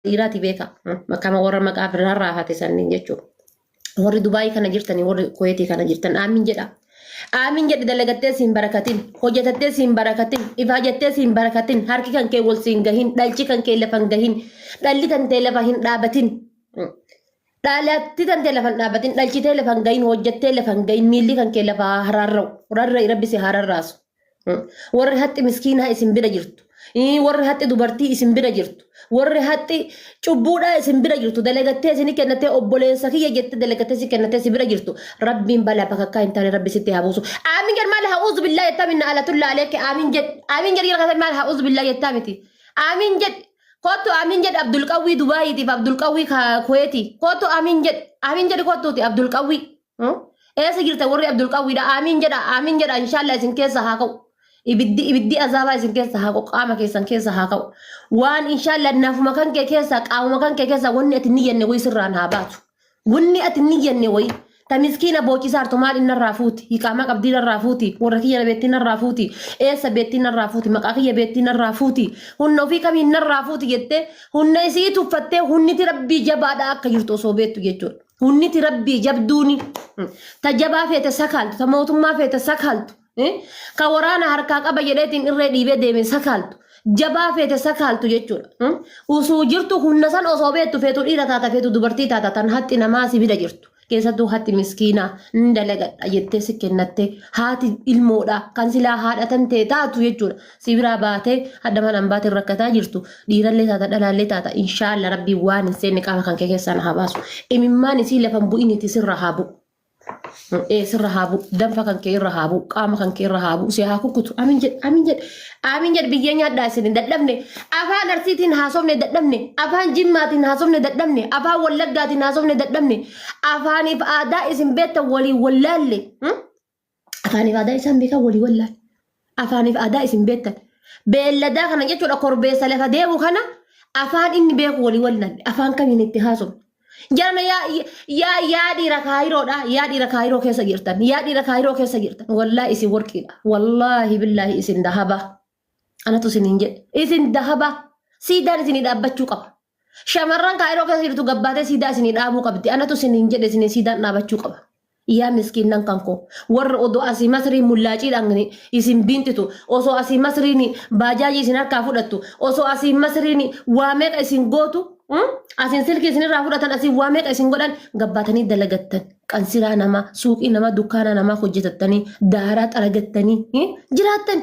dhiiraati beeka. Makama warra maqaa biraan raafate sanniin jechuudha. Warri Dubaayii kana jirtanii warri Kuweetii kana jirtan aamin jedha. Aamin jedhi dalagattee siin barakatin, hojjetattee siin barakatin, ifaajattee siin barakatin, harki kan kee wal siin gahin, dhalchi kan kee lafa hin gahin, dhalli kan kee lafa hin dhaabatin. Dhaalatti kan kee lafa hin dhaabatin, dhalchitee lafa hin gahin, hojjettee lafa hin gahin, miilli kan kee lafa hararra'u. Rarra'i rabbi si hararraasu. Warri haxxi miskiinaa isin bira jirtu. Warri haxxi dubartii isin bira jirtu. Warri haxxi cubbuudhaa isin bira jirtu. Dalagattee isin kennatee obboleessa kiyya jettee dalagattee si kennatee si bira jirtu. Rabbiin balaa bakka akka hin taane rabbi sitti haa buusu. Aamin jedh maal ha'uuzu billaa jettaa minna alatullaa aleekke aamin jedh. Aamin jedh yeroo maal ha'uuzu billaa jettaa miti. Aamin jedh. Kottu aamin jedh Abdul Qawwii Dubaayiitiif Abdul Qawwii Kuweetii. Kottu aamin jedh. Aamin jedh kottuuti Abdul Qawwii. Eessa jirta warri Abdul Qawwiidha aamin jedha inshallah isin keessa haa ka'u. Ibiddi azaabaa isin keessa haa ka'u qaama keessan keessa haa ka'u. Waan inshallah nafuma kan kee keessa qaamuma kan kee keessa wanni ati niyyanne wayi sirraan haa baatu. Wanni ati niyyanne wayi ta miskiina boochisaa hartu maal inni irraa fuuti hiqaama qabdii irraa fuuti warra kiyya beettiin irraa fuuti eessa beettiin irraa fuuti maqaa kiyya beettiin irraa fuuti hunna ofii kamiin irraa fuuti jettee hunna isii tuffattee hunniti rabbii jabaadha akka jirtu osoo beettu jechuudha. Hunniti rabbii jabduuni ta jabaa feete sakaaltu ta mootummaa feete sakaaltu. Ka waraana harkaa qaba jedheetiin irree dhiibee deeme sakaaltu jabaa feete sakaaltu jechuudha. Usuu jirtu hunna san osoo beettu feetu dhiira taata feetu dubartii taata tan haxxi namaa si bira jirtu. Keessattuu haati miskiinaa hin dalagadha jettee si kennattee haati ilmoodha kan silaa haadhatan ta'e taatu jechuudha. Si biraa baatee hadda manaan baatee rakkataa jirtu dhiirallee taata dhalaallee taata inshaalla rabbii waan hin seenne qaama kan kee keessaan haa baasu. Imimmaan isii lafan bu'initi sirra haa bu'u. Sirra haa bu'u danfa kan kee irra haa bu'u qaama kan kee irra haa bu'u si haa kukkutu aamin jedh biyyee nyaadhaa isin dadhabne afaan arsiitiin haasofne dadhabne afaan jimmaatiin haasofne dadhabne afaan wallaggaatiin haasofne dadhabne afaaniif aadaa isin beektan walii wallaalle afaaniif aadaa isaan beekan walii wallaalle afaaniif aadaa isin beektan beelladaa kana jechuudha korbeessa lafa deemu kana afaan inni beeku walii wallaalle afaan kamiin itti haasofne. Jarana yaa dhiira kaayiroodha yaa dhiira kaayiroo keessa jirtan yaa dhiira kaayiroo keessa jirtan wallaahi isin warqiidha wallaahi billaahi isin dahaba anatu isiniin jedhe isin dahaba siidaan isinii dhaabbachuu qaba shamarran kaayiroo keessa jirtu gabbaatee siidaa isinii dhaabuu qabdi anatu isiniin jedhe isinii siidaan dhaabachuu qaba yaa miskiinnan kankoo warra odoo asii masrii mullaaciidhaan isin bintitu osoo asii masriin baajaajii isin harkaa fudhattu osoo asii masriin waa meeqa isin gootu. Asin silkii isin irraa fudhatan asin waa meeqa isin godhan gabbaatanii dalagattan qansiraa namaa suuqii namaa dukkaana namaa hojjetattanii daaraa xaragattanii jiraattan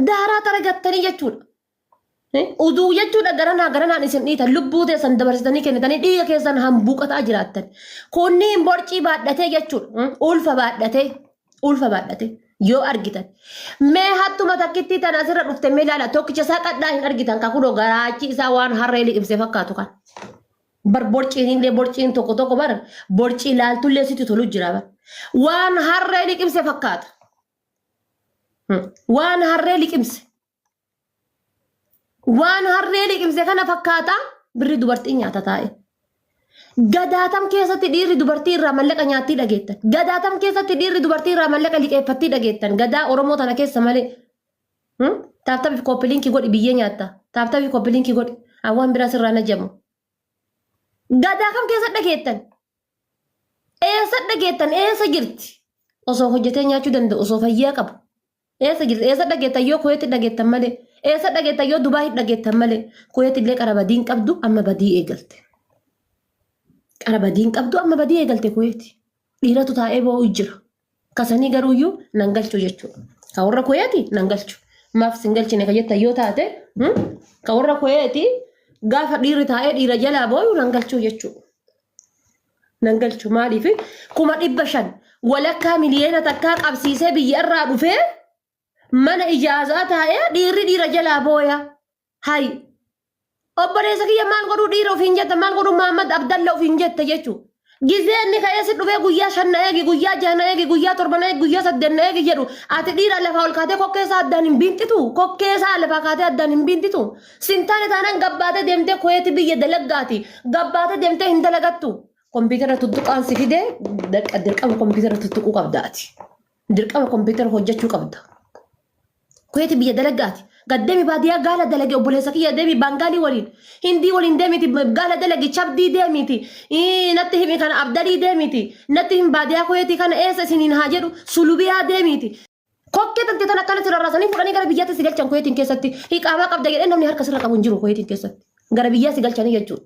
daaraa xaragattanii jechuudha. Uduu jechuudha garanaan isin dhiitan lubbuu teessan dabarsitanii kennitanii dhiiga keessan hambuuqataa jiraattan. Kunniin borcii baadhatee jechuudha ulfa baadhatee. Yoo argitan mee hattuma takkitti tan asirra dhufte mee ilaala tokkicha isaa qadhaa hin argitan ka kunoo garaachi isaa waan harree liqimsee fakkaatu kan bar borciin illee borciin tokko bar borcii laaltullee sitti tolu jira bar waan harree liqimsee fakkaata waan harree liqimse kana fakkaata birri dubartii nyaata taa'e. Gadaatam keessatti dhiirri dubartii irraa mallaqa nyaattii dhageettan. Gadaatam keessatti dhiirri dubartii irraa mallaqa liqeeffattii dhageettan. Gadaa Oromoo tana keessa malee. Taaftafi koppiliinkii godhi biyyee nyaatta. Taaftafi koppiliinkii godhi. Hawwaan biraas irraa najamu. Gadaa kam keessa dhageettan? Eessa dhageettan? Eessa jirti? Osoo hojjetee nyaachuu danda'u osoo fayyaa qabu. Eessa jirti? Eessa dhageettan yoo Kuweetti dhageettan malee? Eessa dhageettan yoo Dubaayii dhageettan malee? Kuweetti illee qara badiin qabdu amma badii eegalte. Qara badiin qabdu amma badii eegalte Kuweeti. Dhiiratu taa'ee boo'u jira. Kasanii garuuyyuu nan galchu jechuudha. Ka warra Kuweeti nan galchu. Maaf sin galchine ka jettan yoo taate ka warra Kuweeti gaafa dhiirri taa'ee dhiira jalaa boo'u nan galchu jechuudha. Nan galchu maaliif 500,000 walakkaa miliyoona takkaa qabsiisee biyya irraa dhufee mana ijaazaa taa'ee dhiirri dhiira jalaa booya. Hayi. Obboleessa kiyya maal godhuu dhiira ofiin jette maal godhuu Muhammad Abdalla ofiin jette jechuudha. Gizee inni ka'eessi dhufee guyyaa 5 na eegi guyyaa 6 na eegi guyyaa 7 na eegi guyyaa 8 na eegi jedhu ati dhiira lafa ol kaatee kokkeessaa addaan hin bintitu kokkeessaa lafa kaatee addaan hin bintitu sintaane taanaan gabbaatee deemtee Kuweeti biyya dalaggaati gabbaatee deemtee hin dalagattu kompiitara tuttuqaan si fidee dirqama kompiitara tuttuquu qabdaati dirqama kompiitara hojjechuu qabda Kuweeti biyya dalaggaati قدامي بادية قالة دلقي أبولي سكية ديمي بانغالي ولين هندي ولين ديميتي قالة دلقي شابدي ديميتي نتهم كان أبدالي ديميتي نتهم بادية كويتي كان إيسا سنين هاجرو سلوبيها ديميتي كوكي تنتي تنكالي ترى فلاني غربيات سيقال كان كويتين كيستي هيك أما قبدا إنه نهار كسر قبون جرو كويتين كيستي غربيات سيقال كان يجون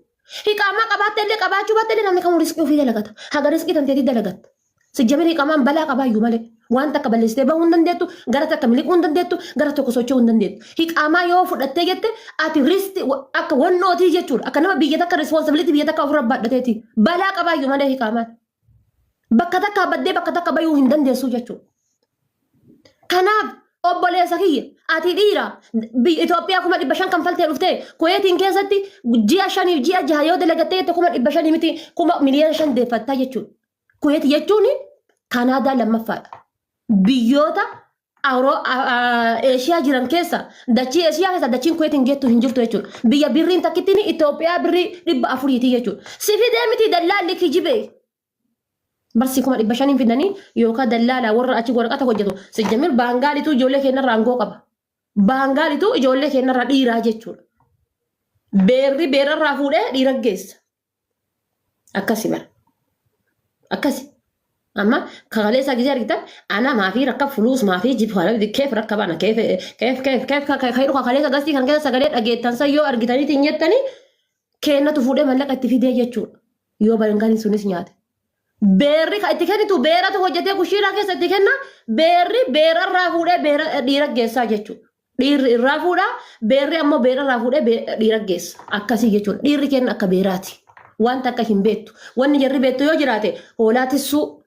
هيك أما قبات اللي قباتشو بات اللي نمي كم رزقه في دلقات هذا رزقي تنتي دلقات سجمني هيك أما بلا قبايو مالك وانت قبل استبا وندندتو غرتا كملك وندندتو غرتا كوسوچو وندندت هيك أما يو فدته جت أتي ريست أك ونو تي جتور أكنما بيجتك responsibility بيجتك أفرب بدتي بلا قبايو مالك هيك أما بكتك بدي بكتك بايو هندندسو جتور كناب أبولي سكية أتي ديرا بإثيوبيا كمان إبشان كم فلتي رفتي كويتين كيستي جيا شاني جيا جهايو دلقتي تكمان إبشان يمتي كمان مليان شان دفتا جتور كويت يجوني كندا لما فات بيوتا ايشيا جيران كيسا داتشي ايشيا كيسا داتشين كويتين جيتو هنجلتو يجون بيا بيرين تاكيتيني إثيوبيا بري رب أفريتي يجون سيفي ديمتي دلال لكي جيبي برسي كمان إبشانين في داني يوكا دلالة ورا أتي ورقاتا وجدو سجميل بانغالي تو جولي كينا رانغو قبا بانغالي تو جولي كينا راديرا جيتشون بيري بيرا رافولي ديرا جيس أكاسي بار أكاسي أما كغاليسا جزيرة جدا أنا ما في ركب فلوس ما في جيب خالد بدي كيف ركب أنا كيف خيرك غاليسا قصدي كان كذا سجلت أجيت تنسى يو أرجتني تنيتني كأنه تفوده ملك أتفيدي يجتون يو بانغالي سونيس نيات بيري كأتكني تو بيرا تو وجدت كوشيرا كيس أتكنا بيرا رافوده بيرا ديرا جيسا يجتون دير رافوده بيري أما بيرا رافوده ديرا جيس أكاسي يجتون دير كأن أكبيراتي وانت كهين بيتو وان جري بيتو يجراتي هولاتي سو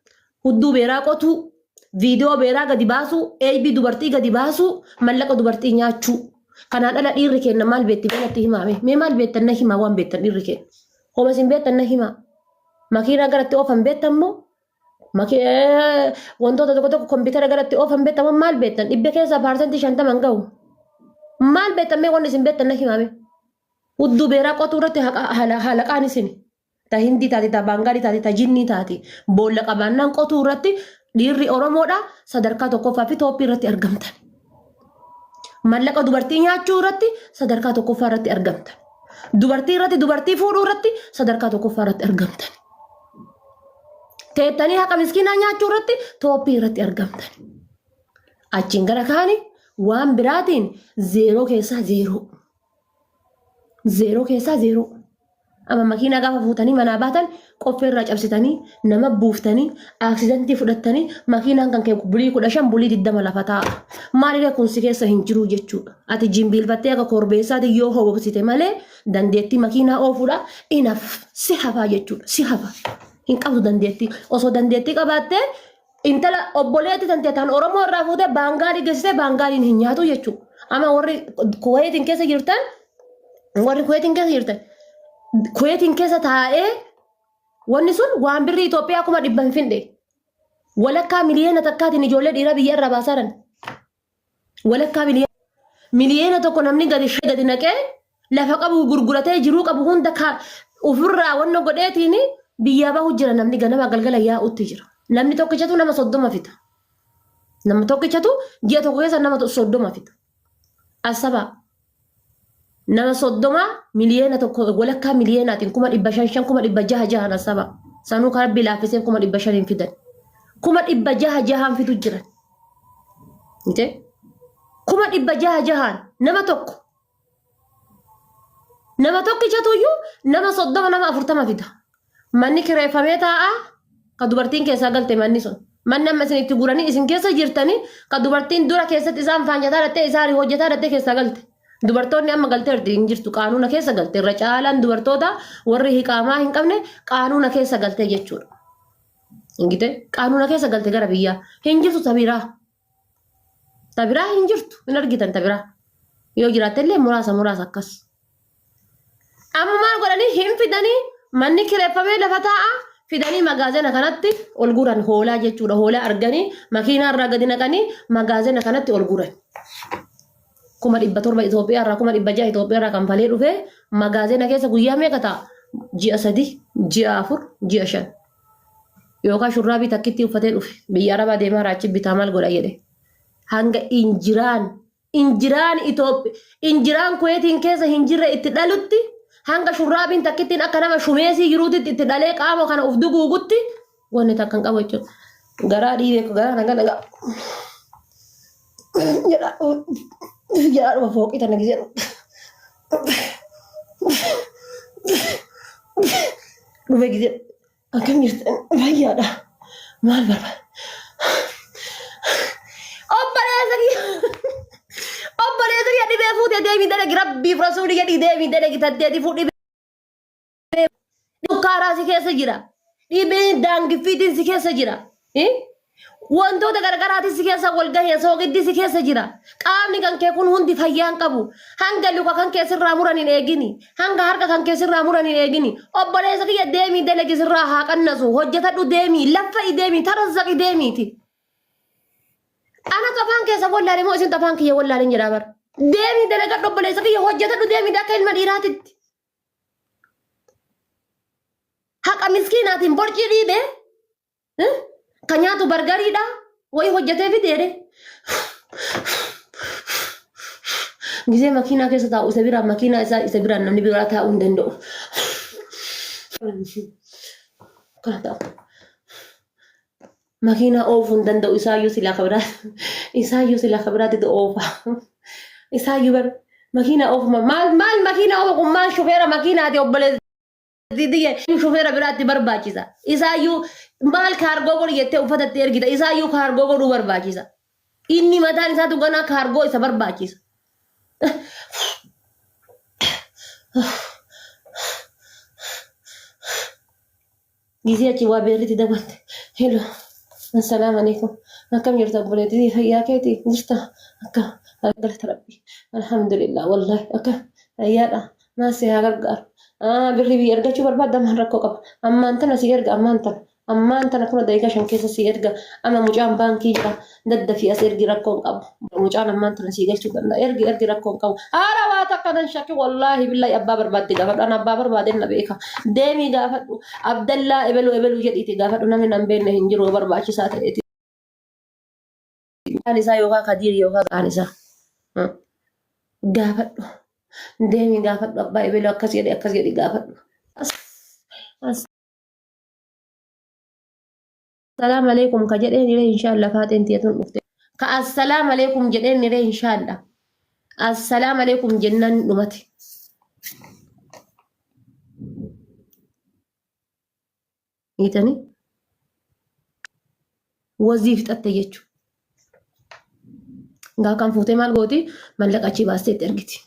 هدو بيرا قطو فيديو بيرا قدي باسو اي بي دوبرتي قدي باسو ملقا دوبرتي نياتشو كانان الا ديركين مال بيتي بينتي همامي مي مال بيت النهيما وان بيت ديركين هو مسين بيت النهيما ماكينا غرتي اوفن بيتمو ماكي وانتو تدكو كمبيوتر غرتي اوفن بيتمو مال بيت دبكيسا بارسنتي شانتا منغو مال بيت مي وان سين بيت النهيما هدو بيرا قطو رتي حلقاني سني ta hindi taati ta bangaali taati ta jinni taati boolla qabaannaan qotuu irratti dhiirri oromoodha sadarkaa tokkoffaa fi toophii irratti argamtan mallaqa dubartii nyaachuu irratti sadarkaa tokkoffaa irratti argamtan dubartii irratti dubartii fuudhuu irratti sadarkaa tokkoffaa irratti argamtan teettanii haqa miskiinaa nyaachuu irratti toophii irratti argamtan achiin gara kaani waan biraatiin zeeroo keessaa zeeroo أما ماكينة قافة فوتاني مناباتن قفل راج أبسطاني نما بوفتاني أكسيدنتي فدتاني ماكينة كان كبولي كل أشام بولي الدم لا فتا ما ليه كون سكيسة هنجرو جتشو أتي جيمبيل بتيجا كوربيسا دي يو هو بسيطة ماله دنديتي ماكينة أوفولا إنف سحفا جتشو سحفا إنك أبو دنديتي أصو دنديتي كباتة إنت لا أبوليتي تنتيتان أورمو رافوده بانغالي جسده بانغالي نهنياتو جتشو أما وري كويت إنك سجيرتان وري كويت إنك سجيرتان كويتين كيسة تاعي ونسون وان بري إثيوبيا كما دبان فيندي ولا كامليين تكاتي نجولة ديرا بيار رباسارن ولا مليين تكون نمني قد الشيء قد نكى لفق أبو غرغرته جروك أبو هون دكا وفرّا ونو قديتيني بيابا هجرا نمني قد نما قلقلا يا أتجرا نمني توقيتو نما صدوما فيتا نما توقيتو جيا توقيسا نما صدوما فيتا السبب nama soddoma miliyeena tokko walakkaa miliyeenaatiin 500 600 na saba sanuu kan rabbi laafisee 500 fidan 600 fitu jiran ite 600 nama tokko chatuyu nama soddoma nama 40 fida manni kireeffamee taa'a ka dubartiin keessa galte manni sun manni amma isinitti guranii isin keessa jirtanii ka dubartiin dura keessatti isaan faanjataa dhattee isaanii hojjetaa dhattee keessa galte dubartoonni amma galtee jirtu qaanuuna keessa galte irra caalaan dubartoota warri hiqaamaa hin qabne qaanuuna keessa galte jechuudha. Ingite qaanuuna keessa galte gara biyyaa hin jirtu tabiraa hin jirtu hin argitan tabiraa yoo jiraatellee muraasa akkas. Amma maal godhanii hin fidanii manni kireeffamee lafa taa'a fidanii magaazina kanatti ol guran hoolaa jechuudha hoolaa arganii makiinaa irraa gadi naqanii magaazina kanatti ol guran. Kuma 700 Itoophiyaa irraa 600 Itoophiyaa irraa kan falee dhufe magaazina keessa guyyaa meeqa ta'a? Ji'a 3, ji'a 4, ji'a 5. Yookaan shurraabii takkitti uffatee dhufe biyya arabaa deemaa raachi bitaa maal godha jedhe. Hanga injiraan injiraan kuweetiin keessa hin jirre itti dhalutti hanga shurraabiin takkittiin akka nama shumeesii jiruutti itti dhalee qaama kana uf duguugutti wanni takkan qabu jechuudha. Garaa dhiibee garaa nagaa jedhaa fooqii tana gisee dhufe gisee akkam jirtan fayyaadha maal barbaada. Obboleessa kiyya dhibee fuutee deemii dalagi rabbiif rasuulii jedhii deemii dalagi taddeetii fuudhii dukkaaraa si keessa jira. Dhibee daangiffiitiin si keessa jira. Wantoota garaagaraatiin si keessa wal gahee soogiddi si keessa jira. Qaamni kan kee kun hundi fayyaan qabu. Hanga luka kan kee sirraa muran hin eegini. Hanga harka kan kee sirraa muran hin eegini. Obboleessa kiyya deemii dalagi sirraa haa qannasu. Hojjetadhu deemii laffa deemii tarazzaqi deemiiti. Ana tafaan keessa wallaale moo isin tafaan kiyya wallaaleen jedhaa bara. Deemii dalagadhu obboleessa kiyya hojjetadhu deemii akka ilma dhiiraatitti. Haqa miskiinaatiin borcii dhiibee kan nyaatu bargariidha wayi hojjetee fideere. Gisee makiinaa keessa taa'u isa biraan makiinaa isaa isa biraan namni biraa taa'uu hin danda'u. Kana ta'u. Makiinaa oofuu hin danda'u isaayyuu silaa kabiraatti oofa. Isaayyuu bar makiinaa oofuma maal makiinaa oofu kun maal shufeera makiinaati obboleessa. Shufeera biraatti barbaachisa. Isaayyuu maal kaargoo godhu jettee uffatatti ergita. Isaayyuu kaargoo godhuu barbaachisa. Inni mataan isaatu ganaa kaargoo isa barbaachisa. Gisee achi waa beerritti dabalte. Hello. Assalamu alaikum. Akkam jirta obboleettii fayyaa keetii jirta? Akka galata rabbii. Alhamdulillah wallahi akka fayyaadha. Maasii haa gargaaru. Birrii biyya ergachuu barbaadda maan rakkoo qaba. Ammaan tana si erga ammaan tana kuna daqiiqaa 5 keessa si erga. Amma mucaan baankii jira daddafii as ergi rakkoon qabu. Mucaan ammaan tana si galchuu danda'a. Ergi rakkoon qabu. Haala waa takka nan shakki wallahi billahi abbaa barbaadde gaafadhu. Ana abbaa barbaadeen na beeka. Deemii gaafadhu. Abdallaa ebelu jedhiiti gaafadhu namni nan beekne hin jiru barbaachisaa ta'eeti. Kaan isaa yookaan Kadiir yookaan kaan isaa. Gaafadhu. Deemii gaafadhu abbaa ebelu akkas jedhi gaafadhu. Assalamu alaikum ka jedheen iree inshallah faateen tiyatun dhufte. Ka assalamu alaikum jedheen iree inshallah. Assalamu alaikum jennan dhumate. Hiitani wazii fixatte jechuudha. Gaa kan fuutee maal gooti mallaqa achi baastee ergiti.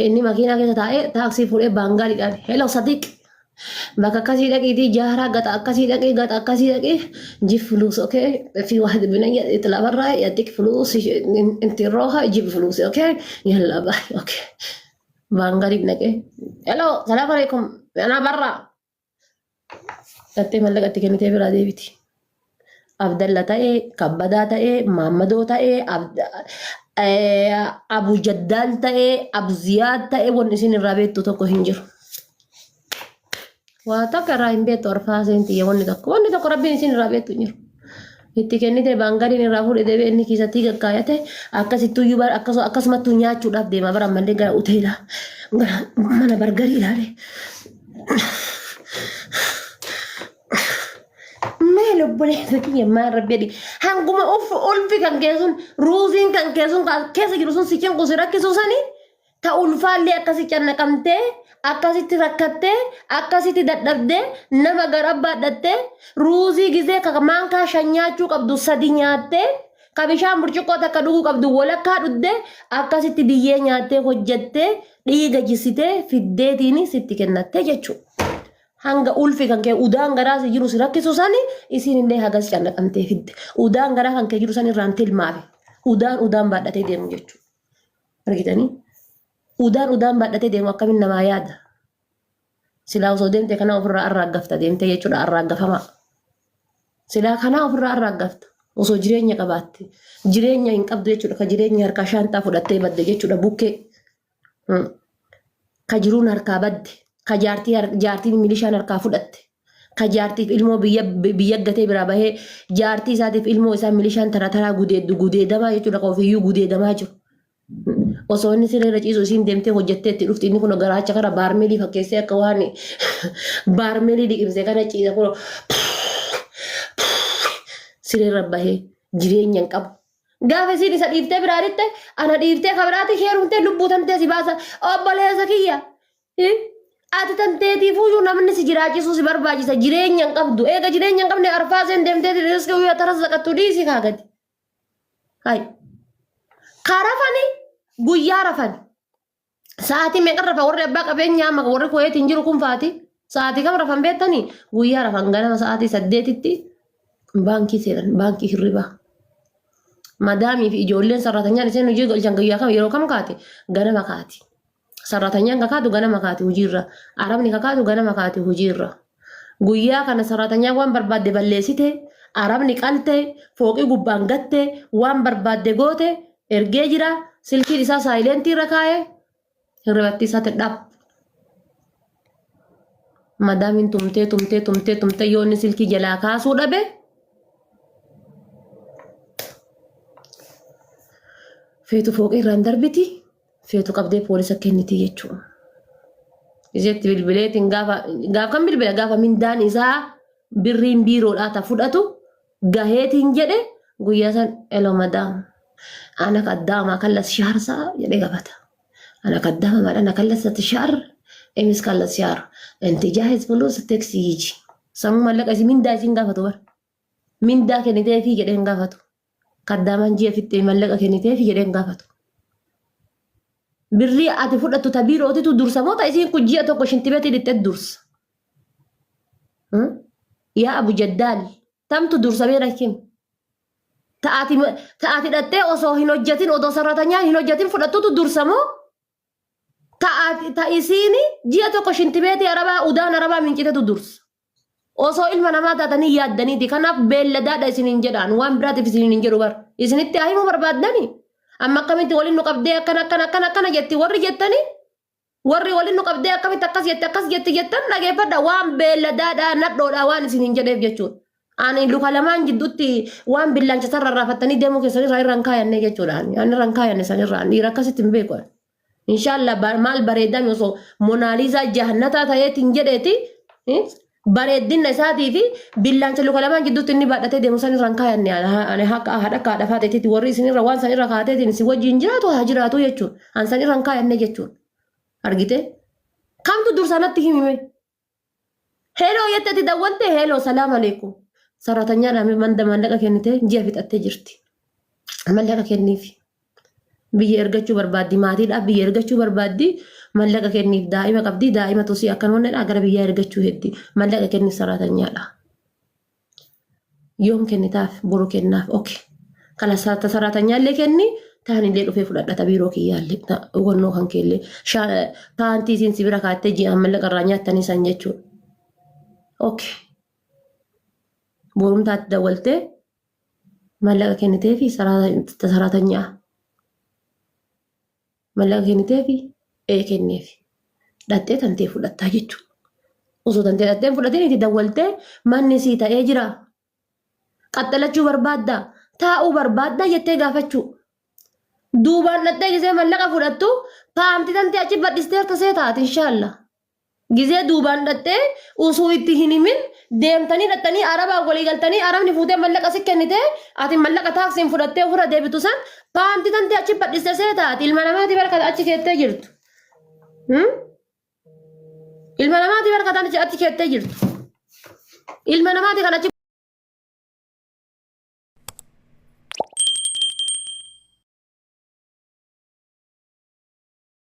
Inni makiinaa keessa taa'ee taaksii fuudhee baangaaliidhaan hello Sadiq bakka akkasii dhaqiitii jaaraa gata akkasii dhaqee jib fuluus okee fi waahid binayya itlabarraa yaddik fuluus intirrooha jib fuluus okee yalla baay okee baangaaliif naqee hello salaamu alaikum anaa barraa dhattee mallaqatti kennitee biraa deebiti. Abdalla ta'ee kabbadaa ta'ee maammadoo ta'ee Abu Jaddal ta'ee Abu Ziyaad ta'ee wanni isin irraa beektu tokko hin jiru. Waa takka irraa hin beektu orfaa seenti wanni tokko rabbiin isin irraa beektu hin jiru. Itti kennite baangaliin irraa fuudhee deebi'ee inni keessatti gaggaayate akkasittuyyuu akkasumattuu nyaachuudhaaf deema bara ammallee gara uteelaa gara mana bargarii ilaale. Obboleessa kiyya maan rabbi hanguma ulfi kan keessun ruuziin kan keessun keessa jiru sun si cinqusi rakkisuu sanii ta ulfaallee akkasi cannaqamtee akkasitti rakkattee akkasitti dadhabdee nama gara baadhattee ruuzii gisee ka maankaa shan nyaachuu qabdu sadi nyaattee ka bishaan burcuqqoo takka dhuguu qabdu walakkaa dhuddee akkasitti biyyee nyaattee hojjattee dhiiga jisitee fiddeetiin sitti kennattee jechuudha. Hanga ulfi kan kee udaan garaa si jiru si rakkisu sani isin illee hagas cannaqamtee fidde. Udaan garaa kan kee jiru sani irraan tilmaafe. Udaan baadhatee deemu jechuudha. Argitanii? Udaan baadhatee deemu akkamiin namaa yaada. Silaa osoo deemte kana ofirraa arraaggafta deemte jechuudha arraaggafamaa. Silaa kana ofirraa arraaggafta. Osoo jireenya qabaatte. Jireenya hin qabdu jechuudha. Ka jireenya harkaa shaantaa fudhattee badde jechuudha bukkee. Ka jiruun harkaa badde. Ka jaartiin milishaan harkaa fudhatte. Ka jaartiif ilmoo biyya gatee biraa bahee jaartii isaatiif ilmoo isaa milishaan taraa gudeedamaa jechuudha ka ofiyyuu gudeedamaa jiru. osoo inni siree ciisu isiin deemtee hojjettee itti dhufti inni kun garaacha kana baarmeelii fakkeessee akka waan baarmeelii dhiqimsee kana ciisa kun siree rabbahee jireenya hin qabu. Gaafa isiin isa dhiiftee biraaditte ana dhiiftee kabiraatti heerumtee lubbuu tantee si baasa obboleessa kiyya. Ati tanteetiifuu namni si jiraachisu si barbaachisa jireenya hin qabdu eega jireenya hin qabne arfaaseen deemtee riiska guyyaa taras zaqattu dhiisi kaagati. Hai karafani guyyaa rafani sa'aatii meeqa rafa warri abbaa qabeenyaa maka warri koyeetiin jiru kun faati sa'aatii kam rafan beektanii guyyaa rafan ganama sa'aatii 8tti baankii seenan baankii hirribaa. Madaamii fi ijoolleen sarratanyaan isheen hojii galchan guyyaa kam yeroo kam kaate ganama kaati. Sarratanyaan kakaatu ganama kaati hojiirra. Arabni kakaatu ganama kaati hojiirra. Guyyaa kana sarratanyaan waan barbaadde balleessite arabni qalte fooqii gubbaan gatte waan barbaadde goote ergee jira silkiin isaa saayilentii irra kaa'ee hirribatti isaatti dhab. Madaamiin tumtee yoo inni silkii jalaa kaasuu dhabe feetu fooqii irraan darbiti feetu qabdee poolisa kenniti jechuudha. Iseetti bilbileetiin gaafa kan bilbila gaafa mindaan isaa birriin biiroodhaa ta fudhatu gaheetiin jedhe guyyaa san elo madaam ana kaddaama kallas shaarsaa jedhee gaafata. Ana kaddaama maadhaan kallas shaar emis kallas shaar inti jaahiz bulus teksii yiji. Sammuu mallaqa isii mindaa isiin gaafatu bara. Mindaa kenniteefii jedheen gaafatu. Kaddaaman ji'a fittee mallaqa kenniteef jedheen gaafatu. Birrii ati fudhattu ta biirootitu dursa moo ta isiin kun ji'a tokko shintibeetii dhittee dursa. Yaa Abu Jaddaal tamtu dursa beera kim. Ta'ati dhattee osoo hin hojjetin odoo sarratanyaan hin hojjetin fudhattutu dursa moo ta isiini ji'a tokko shintibeetii arabaa udaan arabaa mincitetu dursa. Osoo ilma namaa taatanii yaaddaniiti kanaaf beelladaadha isiniin jedhaan waan biraatiif isiniin jedhu bar isinitti haa himuu barbaaddani amma akkamitti waliin nu qabdee akkana jetti warri jettani warri waliin nu qabdee akkamitti akkas jetti jettan dhageeffadha waan beelladaadha nadhoodha waan isiniin jedheef jechuudha. Ani luka lamaan jidduutti waan billaancha sarara raafattanii deemuu keessanirraa irraan kaayanne jechuudha. Ani irraan kaayanne sanirraa dhiira akkasitti hin beeku. Inshaallah maal bareedame osoo Monaaliizaa jahannataa ta'eetiin jedheeti. Bareeddina isaatii fi billaancha luka lamaan jidduutti inni baadhatee deemu san irraan kaayanne ani haadha kaadha faateetitti warri isinirra waan san irra kaateetiin si wajjin jiraatu haa jiraatu jechuudha. An san irraan kaayanne jechuudha. Argite? Kamtu dursanatti himime? Heeloo jetteeti dawwalte heeloo salaam aleekum. Sarratanyaadhaan manda mallaqa kennitee ji'a fixattee jirti. Mallaqa kenniifi. Biyya ergachuu barbaaddi maatiidhaaf biyya ergachuu barbaaddi. Mallaqa kenniif daa'ima qabdi daa'ima tosii akkanoonnedha gara biyyaa ergachuu heddi mallaqa kenniif sarratanyaadha. Yoom kennitaaf boru kennaaf oke kana sarratanyaallee kenni taanillee dhufee fudhadhata biiroo kiyyaallee hubannoo kan keellee taantii isiin sibira kaattee ji'aan mallaqa irraa nyaattanii san jechuudha. Oke borumtaatti dawwaltee mallaqa kennitee fi sarratanyaa mallaqa kennitee fi kenneef dhattee tantee fudhattaa jechuudha. Osoo tantee dhattee fudhateen itti dawwaltee manni sii ta'ee jira. Qaxxalachuu barbaaddaa taa'uu barbaaddaa jettee gaafachuu. Duubaan dhattee gisee mallaqa fudhattu paamti tantee achi badhistee tasee taati inshaallah. Gisee duubaan dhattee usuu itti hin himin deemtanii dhattanii arabaa walii galtanii arabni fuutee mallaqa si kennitee ati mallaqa taaksiin fudhattee ofirra deebitu san paamti tantee achi badhistee taati ilma namaati barkata achi keettee jirtu. Ilma namaati barkataan achi keettee jirtu. Ilma namaati kan achi